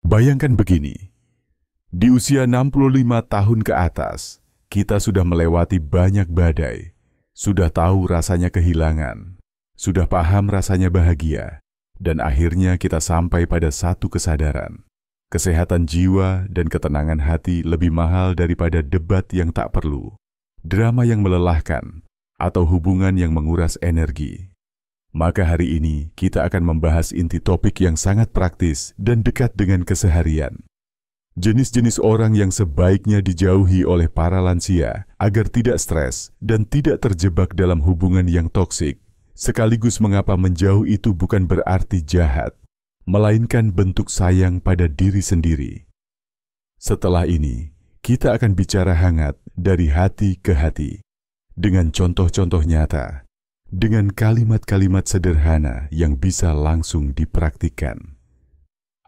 Bayangkan begini, di usia 65 tahun ke atas, kita sudah melewati banyak badai, sudah tahu rasanya kehilangan, sudah paham rasanya bahagia, dan akhirnya kita sampai pada satu kesadaran. Kesehatan jiwa dan ketenangan hati lebih mahal daripada debat yang tak perlu, drama yang melelahkan, atau hubungan yang menguras energi. Maka hari ini kita akan membahas inti topik yang sangat praktis dan dekat dengan keseharian. Jenis-jenis orang yang sebaiknya dijauhi oleh para lansia agar tidak stres dan tidak terjebak dalam hubungan yang toksik, sekaligus mengapa menjauh itu bukan berarti jahat, melainkan bentuk sayang pada diri sendiri. Setelah ini, kita akan bicara hangat dari hati ke hati, dengan contoh-contoh nyata, dengan kalimat-kalimat sederhana yang bisa langsung dipraktikkan.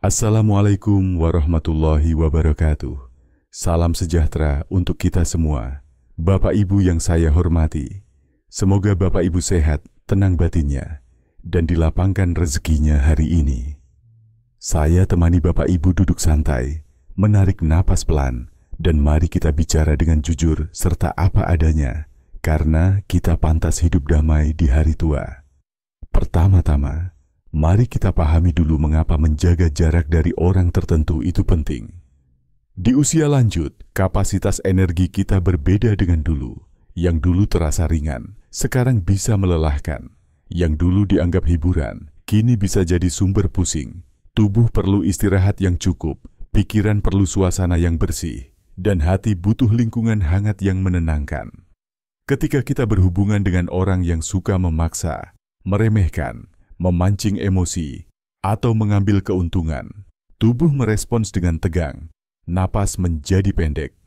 Assalamualaikum warahmatullahi wabarakatuh. Salam sejahtera untuk kita semua. Bapak Ibu yang saya hormati, semoga Bapak Ibu sehat, tenang batinnya, dan dilapangkan rezekinya hari ini. Saya temani Bapak Ibu duduk santai, menarik napas pelan, dan mari kita bicara dengan jujur serta apa adanya, karena kita pantas hidup damai di hari tua. Pertama-tama, mari kita pahami dulu mengapa menjaga jarak dari orang tertentu itu penting. Di usia lanjut, kapasitas energi kita berbeda dengan dulu. Yang dulu terasa ringan, sekarang bisa melelahkan. Yang dulu dianggap hiburan, kini bisa jadi sumber pusing. Tubuh perlu istirahat yang cukup, pikiran perlu suasana yang bersih, dan hati butuh lingkungan hangat yang menenangkan. Ketika kita berhubungan dengan orang yang suka memaksa, meremehkan, memancing emosi, atau mengambil keuntungan, tubuh merespons dengan tegang, napas menjadi pendek,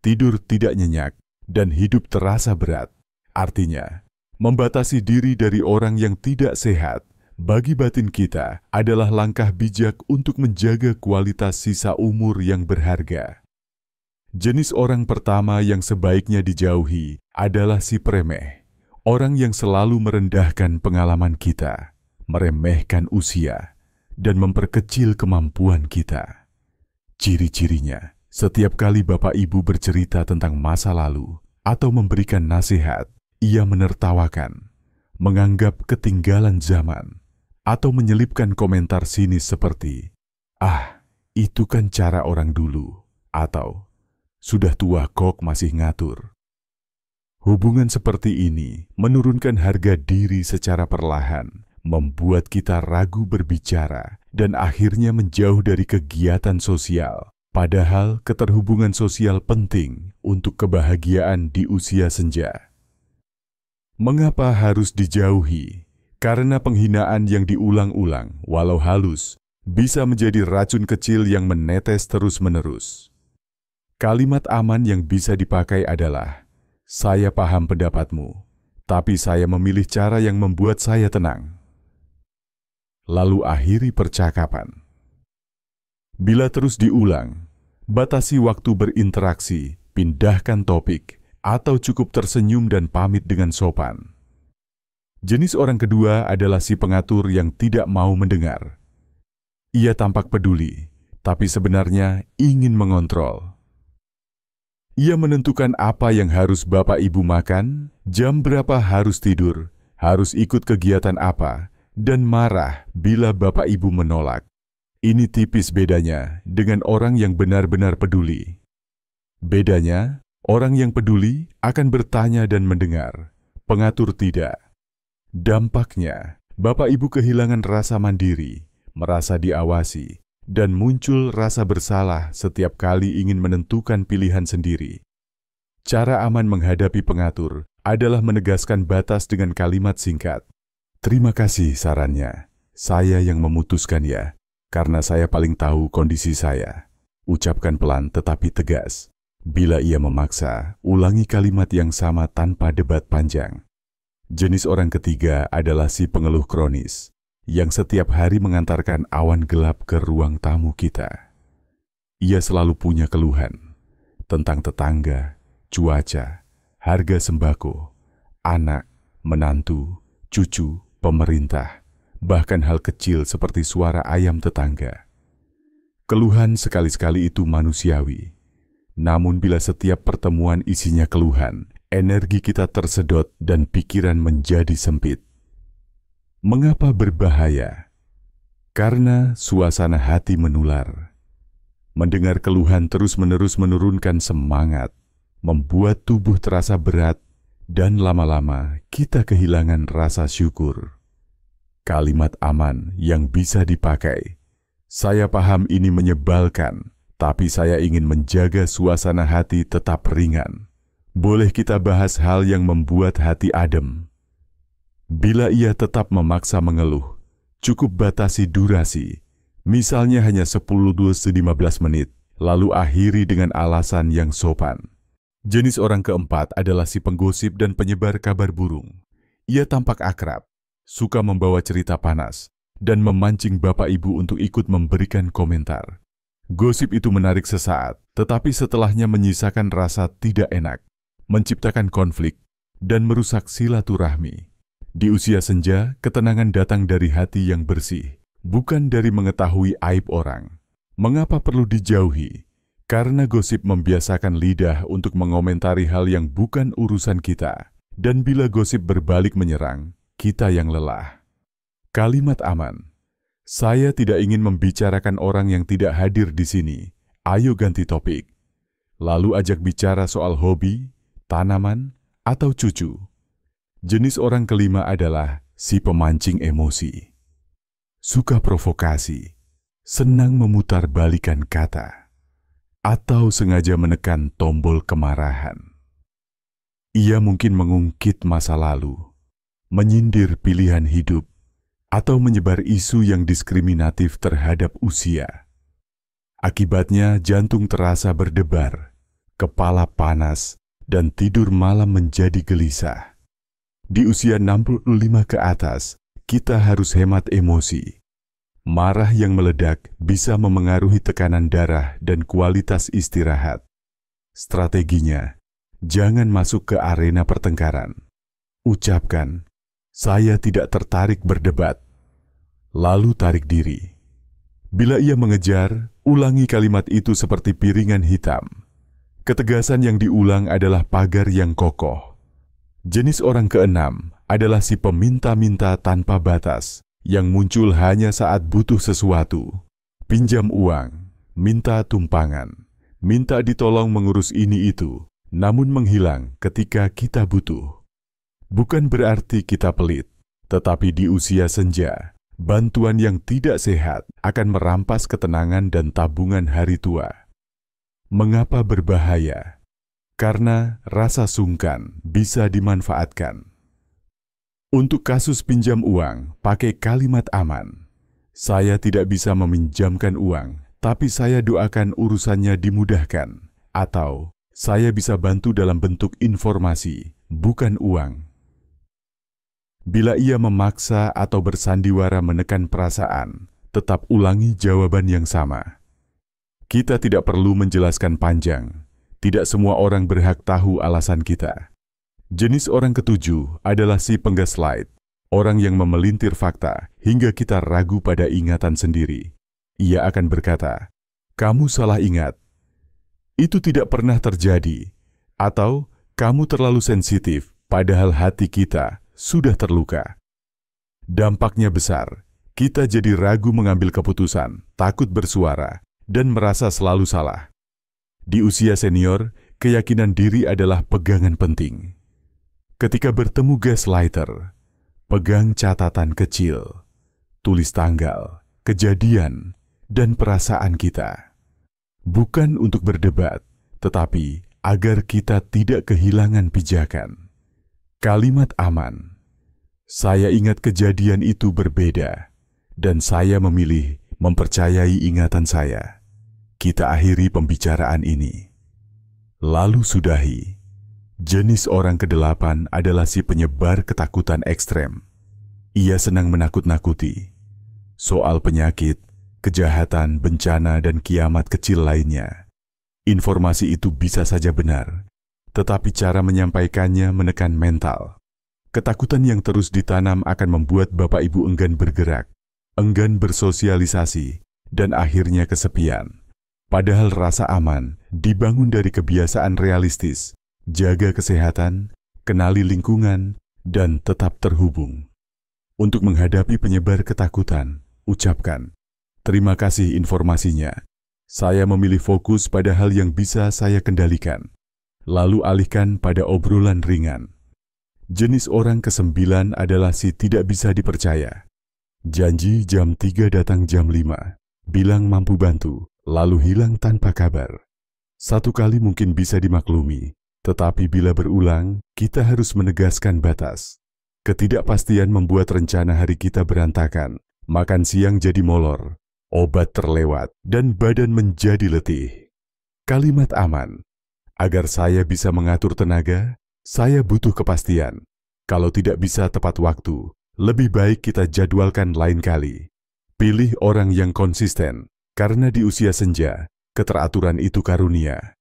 tidur tidak nyenyak, dan hidup terasa berat. Artinya, membatasi diri dari orang yang tidak sehat bagi batin kita adalah langkah bijak untuk menjaga kualitas sisa umur yang berharga. Jenis orang pertama yang sebaiknya dijauhi adalah si peremeh, orang yang selalu merendahkan pengalaman kita, meremehkan usia, dan memperkecil kemampuan kita. Ciri-cirinya, setiap kali Bapak Ibu bercerita tentang masa lalu atau memberikan nasihat, ia menertawakan, menganggap ketinggalan zaman, atau menyelipkan komentar sinis seperti, "Ah, itu kan cara orang dulu," atau "Sudah tua kok masih ngatur." Hubungan seperti ini menurunkan harga diri secara perlahan, membuat kita ragu berbicara, dan akhirnya menjauh dari kegiatan sosial. Padahal keterhubungan sosial penting untuk kebahagiaan di usia senja. Mengapa harus dijauhi? Karena penghinaan yang diulang-ulang, walau halus, bisa menjadi racun kecil yang menetes terus-menerus. Kalimat aman yang bisa dipakai adalah, "Saya paham pendapatmu, tapi saya memilih cara yang membuat saya tenang." Lalu akhiri percakapan. Bila terus diulang, batasi waktu berinteraksi, pindahkan topik, atau cukup tersenyum dan pamit dengan sopan. Jenis orang kedua adalah si pengatur yang tidak mau mendengar. Ia tampak peduli, tapi sebenarnya ingin mengontrol. Ia menentukan apa yang harus Bapak Ibu makan, jam berapa harus tidur, harus ikut kegiatan apa, dan marah bila Bapak Ibu menolak. Ini tipis bedanya dengan orang yang benar-benar peduli. Bedanya, orang yang peduli akan bertanya dan mendengar, pengatur tidak. Dampaknya, Bapak Ibu kehilangan rasa mandiri, merasa diawasi, dan muncul rasa bersalah setiap kali ingin menentukan pilihan sendiri. Cara aman menghadapi pengatur adalah menegaskan batas dengan kalimat singkat. "Terima kasih sarannya, saya yang memutuskan ya, karena saya paling tahu kondisi saya." Ucapkan pelan tetapi tegas. Bila ia memaksa, ulangi kalimat yang sama tanpa debat panjang. Jenis orang ketiga adalah si pengeluh kronis, yang setiap hari mengantarkan awan gelap ke ruang tamu kita. Ia selalu punya keluhan tentang tetangga, cuaca, harga sembako, anak, menantu, cucu, pemerintah, bahkan hal kecil seperti suara ayam tetangga. Keluhan sekali-sekali itu manusiawi. Namun bila setiap pertemuan isinya keluhan, energi kita tersedot dan pikiran menjadi sempit. Mengapa berbahaya? Karena suasana hati menular. Mendengar keluhan terus-menerus menurunkan semangat, membuat tubuh terasa berat, dan lama-lama kita kehilangan rasa syukur. Kalimat aman yang bisa dipakai. Saya paham ini menyebalkan, tapi saya ingin menjaga suasana hati tetap ringan. Boleh kita bahas hal yang membuat hati adem. Bila ia tetap memaksa mengeluh, cukup batasi durasi. Misalnya hanya 10-15 menit, lalu akhiri dengan alasan yang sopan. Jenis orang keempat adalah si penggosip dan penyebar kabar burung. Ia tampak akrab, suka membawa cerita panas, dan memancing Bapak Ibu untuk ikut memberikan komentar. Gosip itu menarik sesaat, tetapi setelahnya menyisakan rasa tidak enak, menciptakan konflik, dan merusak silaturahmi. Di usia senja, ketenangan datang dari hati yang bersih, bukan dari mengetahui aib orang. Mengapa perlu dijauhi? Karena gosip membiasakan lidah untuk mengomentari hal yang bukan urusan kita. Dan bila gosip berbalik menyerang, kita yang lelah. Kalimat aman. Saya tidak ingin membicarakan orang yang tidak hadir di sini. Ayo ganti topik. Lalu ajak bicara soal hobi, tanaman, atau cucu. Jenis orang kelima adalah si pemancing emosi. Suka provokasi, senang memutarbalikkan kata, atau sengaja menekan tombol kemarahan. Ia mungkin mengungkit masa lalu, menyindir pilihan hidup, atau menyebar isu yang diskriminatif terhadap usia. Akibatnya jantung terasa berdebar, kepala panas, dan tidur malam menjadi gelisah. Di usia 65 ke atas, kita harus hemat emosi. Marah yang meledak bisa memengaruhi tekanan darah dan kualitas istirahat. Strateginya, jangan masuk ke arena pertengkaran. Ucapkan, saya tidak tertarik berdebat. Lalu tarik diri. Bila ia mengejar, ulangi kalimat itu seperti piringan hitam. Ketegasan yang diulang adalah pagar yang kokoh. Jenis orang keenam adalah si peminta-minta tanpa batas yang muncul hanya saat butuh sesuatu. Pinjam uang, minta tumpangan, minta ditolong mengurus ini itu, namun menghilang ketika kita butuh. Bukan berarti kita pelit, tetapi di usia senja, bantuan yang tidak sehat akan merampas ketenangan dan tabungan hari tua. Mengapa berbahaya? Karena rasa sungkan bisa dimanfaatkan. Untuk kasus pinjam uang, pakai kalimat aman. Saya tidak bisa meminjamkan uang, tapi saya doakan urusannya dimudahkan. Atau, saya bisa bantu dalam bentuk informasi, bukan uang. Bila ia memaksa atau bersandiwara menekan perasaan, tetap ulangi jawaban yang sama. Kita tidak perlu menjelaskan panjang. Tidak semua orang berhak tahu alasan kita. Jenis orang ketujuh adalah si penggaslight, orang yang memelintir fakta hingga kita ragu pada ingatan sendiri. Ia akan berkata, kamu salah ingat. Itu tidak pernah terjadi. Atau, kamu terlalu sensitif, padahal hati kita sudah terluka. Dampaknya besar, kita jadi ragu mengambil keputusan, takut bersuara, dan merasa selalu salah. Di usia senior, keyakinan diri adalah pegangan penting. Ketika bertemu gaslighter, pegang catatan kecil, tulis tanggal, kejadian, dan perasaan kita. Bukan untuk berdebat, tetapi agar kita tidak kehilangan pijakan. Kalimat aman. Saya ingat kejadian itu berbeda, dan saya memilih mempercayai ingatan saya. Kita akhiri pembicaraan ini. Lalu sudahi. Jenis orang kedelapan adalah si penyebar ketakutan ekstrem. Ia senang menakut-nakuti. Soal penyakit, kejahatan, bencana, dan kiamat kecil lainnya. Informasi itu bisa saja benar, tetapi cara menyampaikannya menekan mental. Ketakutan yang terus ditanam akan membuat Bapak Ibu enggan bergerak, enggan bersosialisasi, dan akhirnya kesepian. Padahal rasa aman dibangun dari kebiasaan realistis, jaga kesehatan, kenali lingkungan, dan tetap terhubung. Untuk menghadapi penyebar ketakutan, ucapkan, "Terima kasih informasinya. Saya memilih fokus pada hal yang bisa saya kendalikan." Lalu alihkan pada obrolan ringan. Jenis orang ke-9 adalah si tidak bisa dipercaya. Janji jam 3 datang jam 5, bilang mampu bantu, lalu hilang tanpa kabar. Satu kali mungkin bisa dimaklumi, tetapi bila berulang, kita harus menegaskan batas. Ketidakpastian membuat rencana hari kita berantakan, makan siang jadi molor, obat terlewat, dan badan menjadi letih. Kalimat aman. Agar saya bisa mengatur tenaga, saya butuh kepastian. Kalau tidak bisa tepat waktu, lebih baik kita jadwalkan lain kali. Pilih orang yang konsisten, karena di usia senja, keteraturan itu karunia.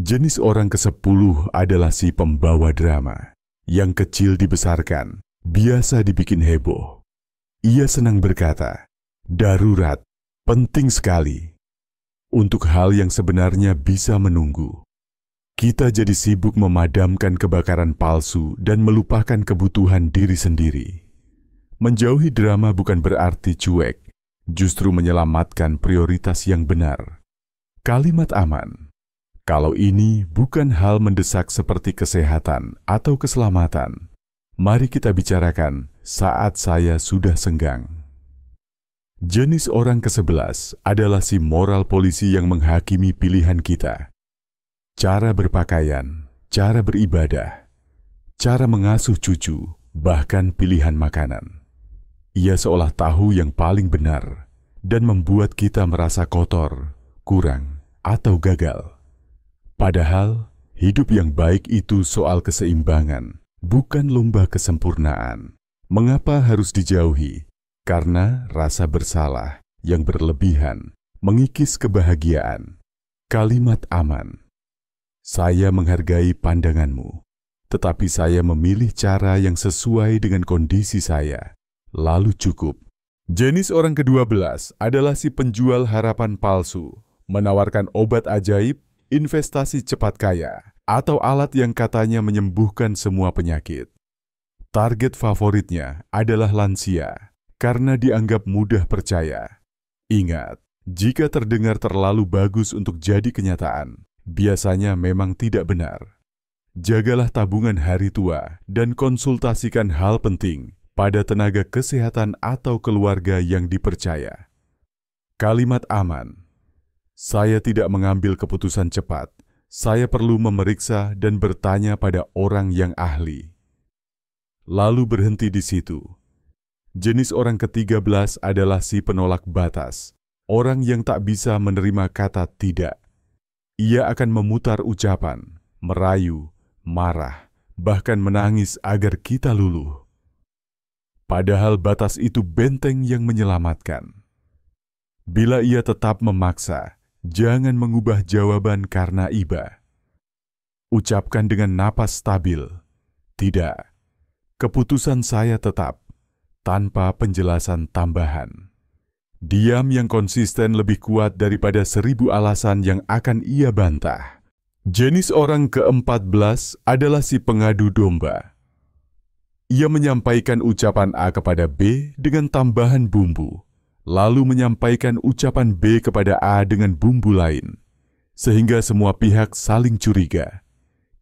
Jenis orang ke-10 adalah si pembawa drama. Yang kecil dibesarkan, biasa dibikin heboh. Ia senang berkata, "Darurat, penting sekali." Untuk hal yang sebenarnya bisa menunggu. Kita jadi sibuk memadamkan kebakaran palsu dan melupakan kebutuhan diri sendiri. Menjauhi drama bukan berarti cuek, justru menyelamatkan prioritas yang benar. Kalimat aman. Kalau ini bukan hal mendesak seperti kesehatan atau keselamatan, mari kita bicarakan saat saya sudah senggang. Jenis orang ke-11 adalah si moral polisi yang menghakimi pilihan kita. Cara berpakaian, cara beribadah, cara mengasuh cucu, bahkan pilihan makanan. Ia seolah tahu yang paling benar dan membuat kita merasa kotor, kurang, atau gagal. Padahal, hidup yang baik itu soal keseimbangan, bukan lomba kesempurnaan. Mengapa harus dijauhi? Karena rasa bersalah yang berlebihan mengikis kebahagiaan. Kalimat aman. Saya menghargai pandanganmu, tetapi saya memilih cara yang sesuai dengan kondisi saya. Lalu cukup. Jenis orang ke-12 adalah si penjual harapan palsu, menawarkan obat ajaib, investasi cepat kaya, atau alat yang katanya menyembuhkan semua penyakit. Target favoritnya adalah lansia, karena dianggap mudah percaya. Ingat, jika terdengar terlalu bagus untuk jadi kenyataan, biasanya memang tidak benar. Jagalah tabungan hari tua dan konsultasikan hal penting pada tenaga kesehatan atau keluarga yang dipercaya. Kalimat aman. Saya tidak mengambil keputusan cepat. Saya perlu memeriksa dan bertanya pada orang yang ahli. Lalu berhenti di situ. Jenis orang ke-13 adalah si penolak batas. Orang yang tak bisa menerima kata tidak. Ia akan memutar ucapan, merayu, marah, bahkan menangis agar kita luluh. Padahal batas itu benteng yang menyelamatkan. Bila ia tetap memaksa, jangan mengubah jawaban karena iba. Ucapkan dengan napas stabil, "Tidak, keputusan saya tetap," tanpa penjelasan tambahan. Diam yang konsisten lebih kuat daripada 1000 alasan yang akan ia bantah. Jenis orang ke-14 adalah si pengadu domba. Ia menyampaikan ucapan A kepada B dengan tambahan bumbu, lalu menyampaikan ucapan B kepada A dengan bumbu lain, sehingga semua pihak saling curiga.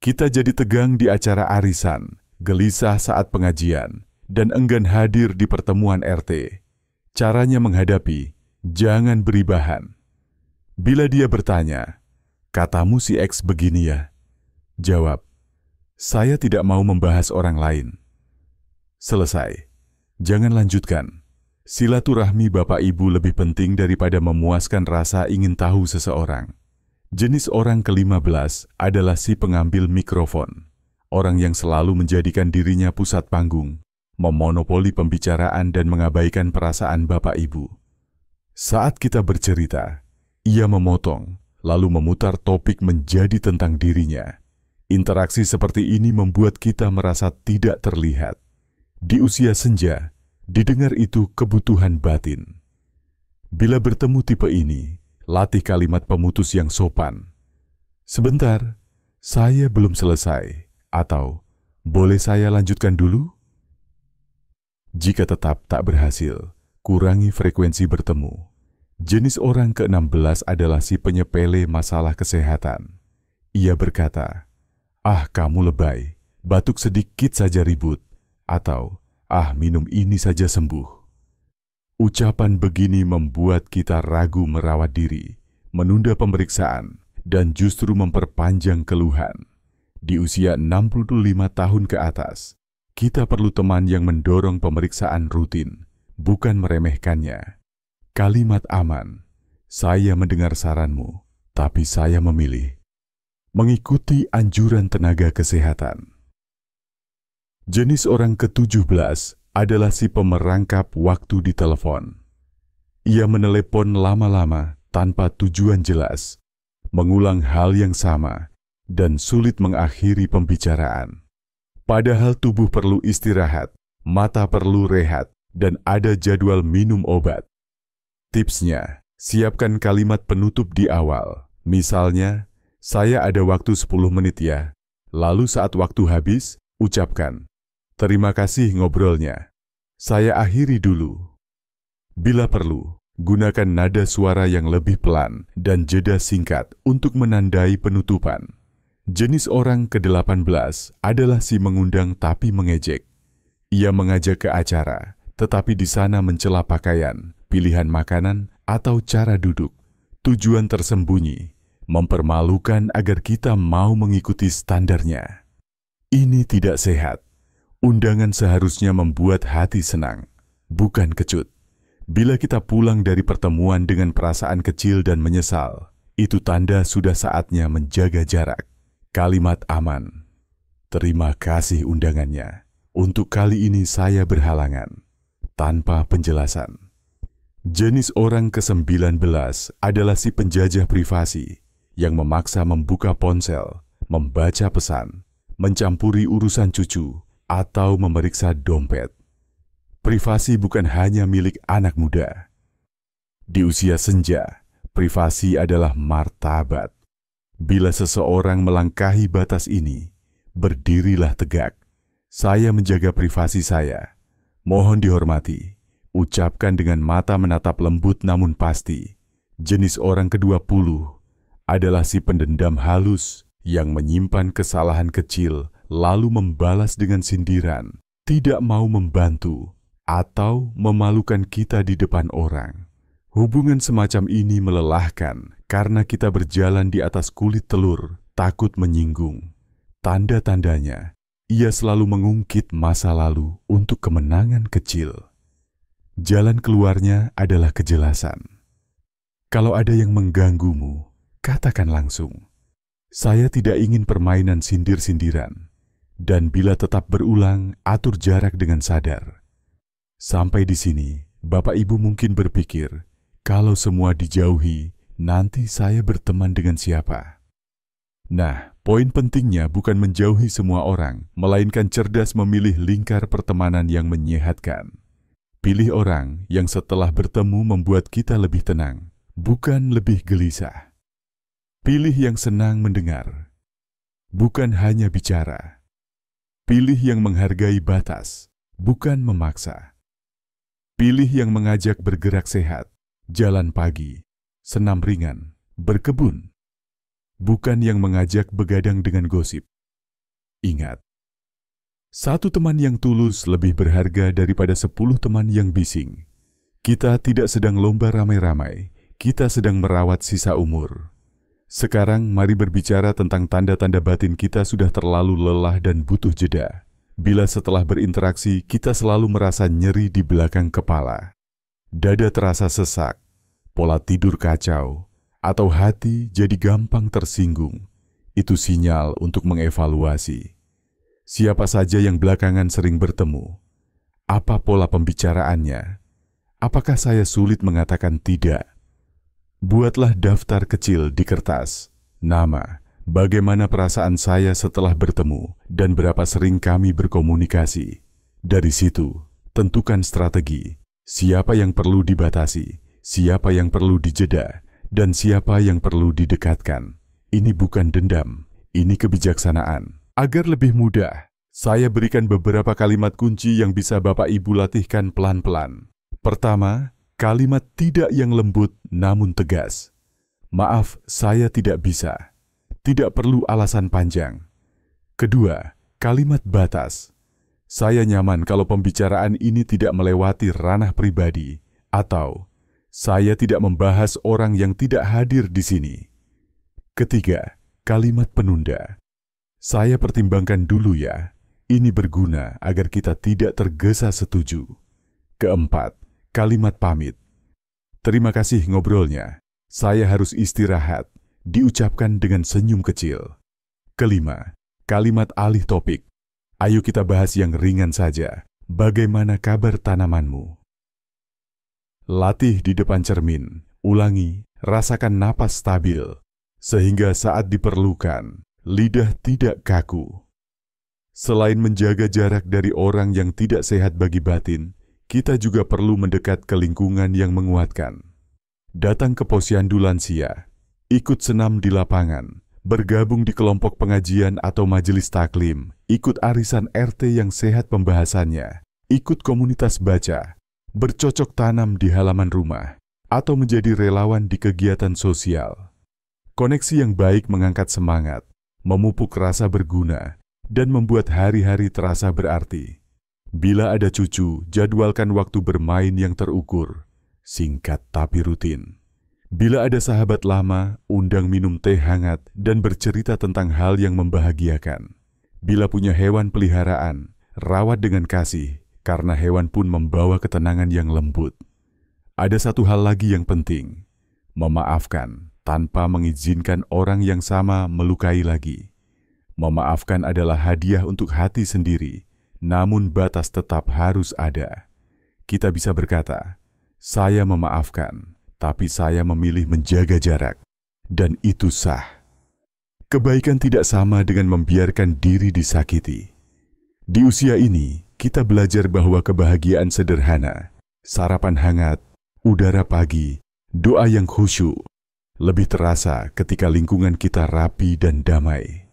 Kita jadi tegang di acara arisan, gelisah saat pengajian, dan enggan hadir di pertemuan RT. Caranya menghadapi, jangan beri bahan. Bila dia bertanya, "Katamu si X begini ya?" Jawab, "Saya tidak mau membahas orang lain." Selesai. Jangan lanjutkan. Silaturahmi Bapak Ibu lebih penting daripada memuaskan rasa ingin tahu seseorang. Jenis orang ke-15 adalah si pengambil mikrofon. Orang yang selalu menjadikan dirinya pusat panggung, memonopoli pembicaraan dan mengabaikan perasaan Bapak Ibu. Saat kita bercerita, ia memotong, lalu memutar topik menjadi tentang dirinya. Interaksi seperti ini membuat kita merasa tidak terlihat. Di usia senja, didengar itu kebutuhan batin. Bila bertemu tipe ini, latih kalimat pemutus yang sopan. Sebentar, saya belum selesai. Atau, boleh saya lanjutkan dulu? Jika tetap tak berhasil, kurangi frekuensi bertemu. Jenis orang ke-16 adalah si penyepele masalah kesehatan. Ia berkata, "Ah, kamu lebay, batuk sedikit saja ribut." Atau, "Ah, minum ini saja sembuh." Ucapan begini membuat kita ragu merawat diri, menunda pemeriksaan, dan justru memperpanjang keluhan. Di usia 65 tahun ke atas, kita perlu teman yang mendorong pemeriksaan rutin, bukan meremehkannya. Kalimat aman, "Saya mendengar saranmu, tapi saya memilih." Mengikuti anjuran tenaga kesehatan. Jenis orang ke-17 adalah si pemerangkap waktu di telepon. Ia menelepon lama-lama tanpa tujuan jelas, mengulang hal yang sama, dan sulit mengakhiri pembicaraan. Padahal tubuh perlu istirahat, mata perlu rehat, dan ada jadwal minum obat. Tipsnya, siapkan kalimat penutup di awal. Misalnya, "Saya ada waktu 10 menit ya." Lalu saat waktu habis, ucapkan, "Terima kasih ngobrolnya. Saya akhiri dulu." Bila perlu, gunakan nada suara yang lebih pelan dan jeda singkat untuk menandai penutupan. Jenis orang ke-18 adalah si mengundang tapi mengejek. Ia mengajak ke acara, tetapi di sana mencela pakaian, pilihan makanan, atau cara duduk. Tujuan tersembunyi, mempermalukan agar kita mau mengikuti standarnya. Ini tidak sehat. Undangan seharusnya membuat hati senang, bukan kecut. Bila kita pulang dari pertemuan dengan perasaan kecil dan menyesal, itu tanda sudah saatnya menjaga jarak. Kalimat aman. "Terima kasih undangannya. Untuk kali ini saya berhalangan." Tanpa penjelasan. Jenis orang ke-19 adalah si penjajah privasi yang memaksa membuka ponsel, membaca pesan, mencampuri urusan cucu, atau memeriksa dompet. Privasi bukan hanya milik anak muda. Di usia senja, privasi adalah martabat. Bila seseorang melangkahi batas ini, berdirilah tegak. "Saya menjaga privasi saya. Mohon dihormati." Ucapkan dengan mata menatap lembut namun pasti. Jenis orang ke-20 adalah si pendendam halus yang menyimpan kesalahan kecil lalu membalas dengan sindiran, tidak mau membantu, atau memalukan kita di depan orang. Hubungan semacam ini melelahkan karena kita berjalan di atas kulit telur, takut menyinggung. Tanda-tandanya, ia selalu mengungkit masa lalu untuk kemenangan kecil. Jalan keluarnya adalah kejelasan. Kalau ada yang mengganggumu, katakan langsung, "Saya tidak ingin permainan sindir-sindiran." Dan bila tetap berulang, atur jarak dengan sadar. Sampai di sini, Bapak Ibu mungkin berpikir, kalau semua dijauhi, nanti saya berteman dengan siapa? Nah, poin pentingnya bukan menjauhi semua orang, melainkan cerdas memilih lingkar pertemanan yang menyehatkan. Pilih orang yang setelah bertemu membuat kita lebih tenang, bukan lebih gelisah. Pilih yang senang mendengar, bukan hanya bicara. Pilih yang menghargai batas, bukan memaksa. Pilih yang mengajak bergerak sehat, jalan pagi, senam ringan, berkebun. Bukan yang mengajak begadang dengan gosip. Ingat, satu teman yang tulus lebih berharga daripada 10 teman yang bising. Kita tidak sedang lomba ramai-ramai, kita sedang merawat sisa umur. Sekarang mari berbicara tentang tanda-tanda batin kita sudah terlalu lelah dan butuh jeda. Bila setelah berinteraksi kita selalu merasa nyeri di belakang kepala, dada terasa sesak, pola tidur kacau, atau hati jadi gampang tersinggung, itu sinyal untuk mengevaluasi. Siapa saja yang belakangan sering bertemu? Apa pola pembicaraannya? Apakah saya sulit mengatakan tidak? Buatlah daftar kecil di kertas. Nama, bagaimana perasaan saya setelah bertemu, dan berapa sering kami berkomunikasi. Dari situ, tentukan strategi. Siapa yang perlu dibatasi? siapa yang perlu dijeda, dan siapa yang perlu didekatkan. Ini bukan dendam, ini kebijaksanaan. Agar lebih mudah, saya berikan beberapa kalimat kunci yang bisa Bapak Ibu latihkan pelan-pelan. Pertama, kalimat tidak yang lembut namun tegas. Maaf, saya tidak bisa. Tidak perlu alasan panjang. Kedua, kalimat batas. Saya nyaman kalau pembicaraan ini tidak melewati ranah pribadi, atau saya tidak membahas orang yang tidak hadir di sini. Ketiga, kalimat penunda. Saya pertimbangkan dulu ya, ini berguna agar kita tidak tergesa setuju. Keempat, kalimat pamit. Terima kasih ngobrolnya, saya harus istirahat, diucapkan dengan senyum kecil. Kelima, kalimat alih topik. Ayo kita bahas yang ringan saja. Bagaimana kabar tanamanmu? Latih di depan cermin. Ulangi, rasakan napas stabil. Sehingga saat diperlukan, lidah tidak kaku. Selain menjaga jarak dari orang yang tidak sehat bagi batin, kita juga perlu mendekat ke lingkungan yang menguatkan. Datang ke posyandu lansia, ikut senam di lapangan, bergabung di kelompok pengajian atau majelis taklim, ikut arisan RT yang sehat pembahasannya, ikut komunitas baca, bercocok tanam di halaman rumah, atau menjadi relawan di kegiatan sosial. Koneksi yang baik mengangkat semangat, memupuk rasa berguna, dan membuat hari-hari terasa berarti. Bila ada cucu, jadwalkan waktu bermain yang terukur, singkat tapi rutin. Bila ada sahabat lama, undang minum teh hangat dan bercerita tentang hal yang membahagiakan. Bila punya hewan peliharaan, rawat dengan kasih, karena hewan pun membawa ketenangan yang lembut. Ada satu hal lagi yang penting, memaafkan tanpa mengizinkan orang yang sama melukai lagi. Memaafkan adalah hadiah untuk hati sendiri, namun batas tetap harus ada. Kita bisa berkata, saya memaafkan, tapi saya memilih menjaga jarak, dan itu sah. Kebaikan tidak sama dengan membiarkan diri disakiti. Di usia ini, kita belajar bahwa kebahagiaan sederhana, sarapan hangat, udara pagi, doa yang khusyuk, lebih terasa ketika lingkungan kita rapi dan damai.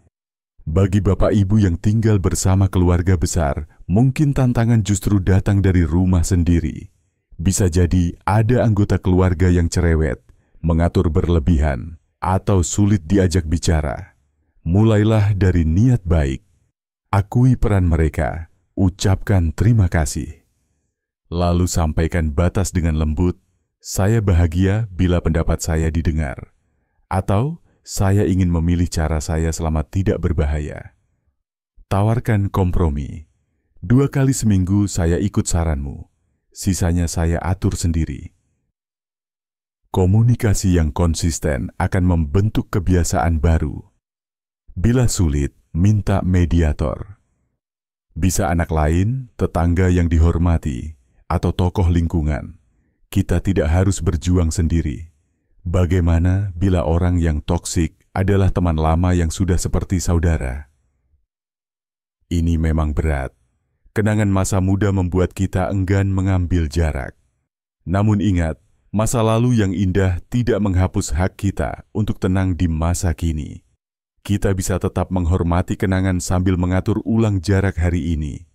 Bagi Bapak Ibu yang tinggal bersama keluarga besar, mungkin tantangan justru datang dari rumah sendiri. Bisa jadi ada anggota keluarga yang cerewet, mengatur berlebihan, atau sulit diajak bicara. Mulailah dari niat baik. Akui peran mereka, ucapkan terima kasih. Lalu sampaikan batas dengan lembut, saya bahagia bila pendapat saya didengar. Atau, saya ingin memilih cara saya selama tidak berbahaya. Tawarkan kompromi. 2 kali seminggu saya ikut saranmu. Sisanya saya atur sendiri. Komunikasi yang konsisten akan membentuk kebiasaan baru. Bila sulit, minta mediator. Bisa anak lain, tetangga yang dihormati, atau tokoh lingkungan. Kita tidak harus berjuang sendiri. Bagaimana bila orang yang toksik adalah teman lama yang sudah seperti saudara? Ini memang berat. Kenangan masa muda membuat kita enggan mengambil jarak. Namun ingat, masa lalu yang indah tidak menghapus hak kita untuk tenang di masa kini. Kita bisa tetap menghormati kenangan sambil mengatur ulang jarak hari ini.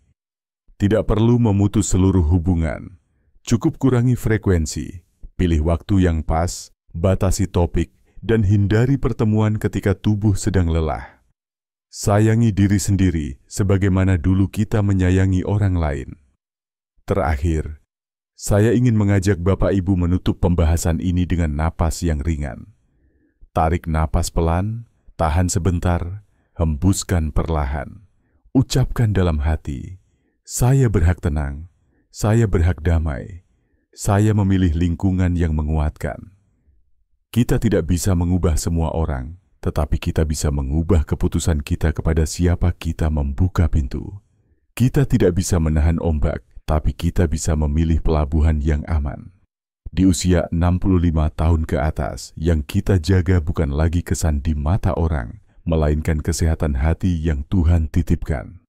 Tidak perlu memutus seluruh hubungan. Cukup kurangi frekuensi, pilih waktu yang pas, batasi topik, dan hindari pertemuan ketika tubuh sedang lelah. Sayangi diri sendiri sebagaimana dulu kita menyayangi orang lain. Terakhir, saya ingin mengajak Bapak Ibu menutup pembahasan ini dengan napas yang ringan. Tarik napas pelan, tahan sebentar, hembuskan perlahan. Ucapkan dalam hati, saya berhak tenang, saya berhak damai, saya memilih lingkungan yang menguatkan. Kita tidak bisa mengubah semua orang, tetapi kita bisa mengubah keputusan kita kepada siapa kita membuka pintu. Kita tidak bisa menahan ombak, tapi kita bisa memilih pelabuhan yang aman. Di usia 65 tahun ke atas, yang kita jaga bukan lagi kesan di mata orang, melainkan kesehatan hati yang Tuhan titipkan.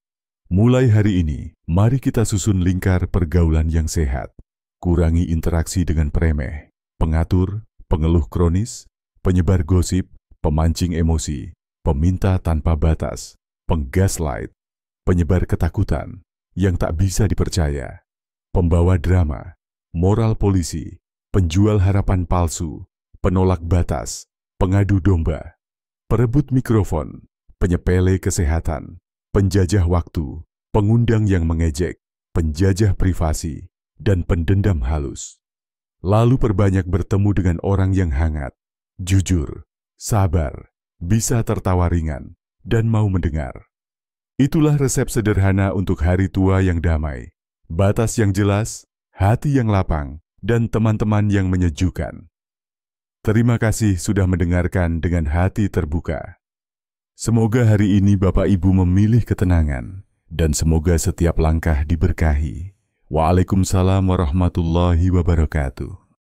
Mulai hari ini, mari kita susun lingkar pergaulan yang sehat. Kurangi interaksi dengan premeh. pengatur, pengeluh kronis, penyebar gosip, pemancing emosi, peminta tanpa batas, penggaslight, penyebar ketakutan yang tak bisa dipercaya, pembawa drama, moral polisi, penjual harapan palsu, penolak batas, pengadu domba, perebut mikrofon, penyepele kesehatan, penjajah waktu, pengundang yang mengejek, penjajah privasi, dan pendendam halus. Lalu perbanyak bertemu dengan orang yang hangat, jujur, sabar, bisa tertawa ringan, dan mau mendengar. Itulah resep sederhana untuk hari tua yang damai, batas yang jelas, hati yang lapang, dan teman-teman yang menyejukkan. Terima kasih sudah mendengarkan dengan hati terbuka. Semoga hari ini Bapak Ibu memilih ketenangan, dan semoga setiap langkah diberkahi. Waalaikumsalam warahmatullahi wabarakatuh.